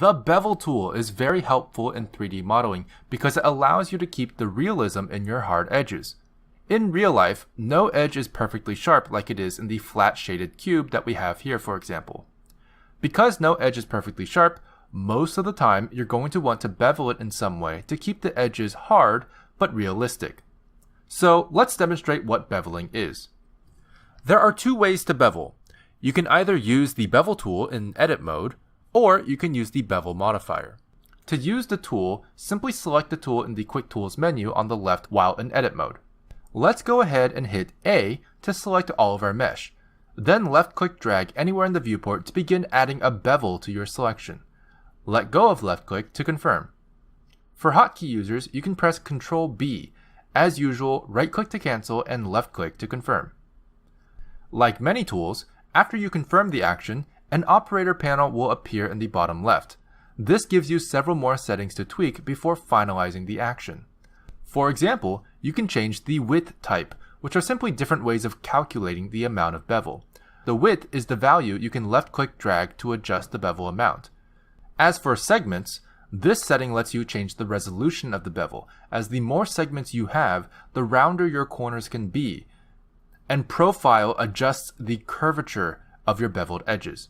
The Bevel Tool is very helpful in 3D modeling because it allows you to keep the realism in your hard edges. In real life, no edge is perfectly sharp like it is in the flat shaded cube that we have here, for example. Because no edge is perfectly sharp, most of the time you're going to want to bevel it in some way to keep the edges hard but realistic. So let's demonstrate what beveling is. There are two ways to bevel. You can either use the Bevel tool in edit mode, or you can use the bevel modifier. To use the tool, simply select the tool in the Quick Tools menu on the left while in edit mode. Let's go ahead and hit A to select all of our mesh. Then left-click drag anywhere in the viewport to begin adding a bevel to your selection. Let go of left-click to confirm. For hotkey users, you can press Ctrl B. As usual, right-click to cancel and left-click to confirm. Like many tools, after you confirm the action, an operator panel will appear in the bottom left. This gives you several more settings to tweak before finalizing the action. For example, you can change the width type, which are simply different ways of calculating the amount of bevel. The width is the value you can left-click drag to adjust the bevel amount. As for segments, this setting lets you change the resolution of the bevel, as the more segments you have, the rounder your corners can be, and profile adjusts the curvature of your beveled edges.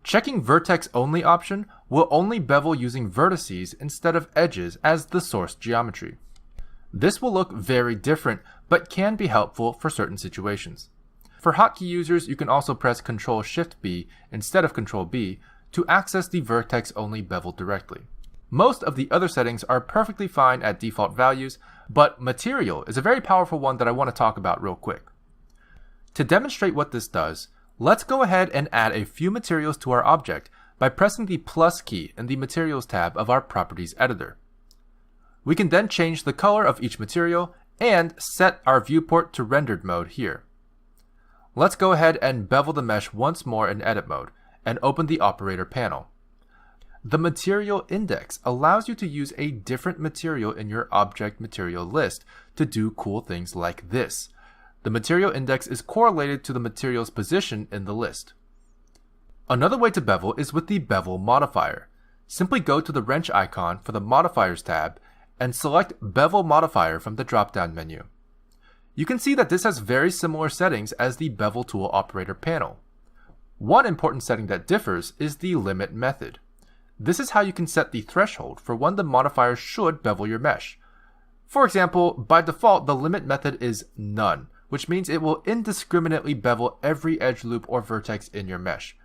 Checking vertex only option will only bevel using vertices instead of edges as the source geometry. This will look very different, but can be helpful for certain situations. For hotkey users, you can also press Ctrl-Shift-B instead of Ctrl-B to access the vertex only bevel directly. Most of the other settings are perfectly fine at default values, but material is a very powerful one that I want to talk about real quick. To demonstrate what this does, let's go ahead and add a few materials to our object by pressing the plus key in the Materials tab of our Properties editor. We can then change the color of each material and set our viewport to rendered mode here. Let's go ahead and bevel the mesh once more in edit mode and open the operator panel. The material index allows you to use a different material in your object material list to do cool things like this. The material index is correlated to the material's position in the list. Another way to bevel is with the bevel modifier. Simply go to the wrench icon for the modifiers tab and select bevel modifier from the drop-down menu. You can see that this has very similar settings as the bevel tool operator panel. One important setting that differs is the limit method. This is how you can set the threshold for when the modifier should bevel your mesh. For example, by default, the limit method is none, which means it will indiscriminately bevel every edge loop or vertex in your mesh.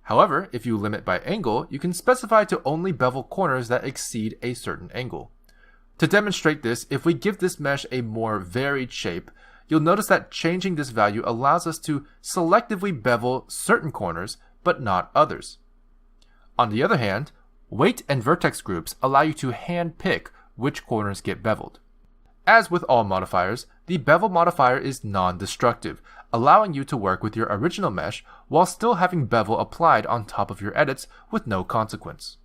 However, if you limit by angle, you can specify to only bevel corners that exceed a certain angle. To demonstrate this, if we give this mesh a more varied shape, you'll notice that changing this value allows us to selectively bevel certain corners, but not others. On the other hand, weight and vertex groups allow you to hand-pick which corners get beveled. As with all modifiers, the bevel modifier is non-destructive, allowing you to work with your original mesh while still having bevel applied on top of your edits with no consequence.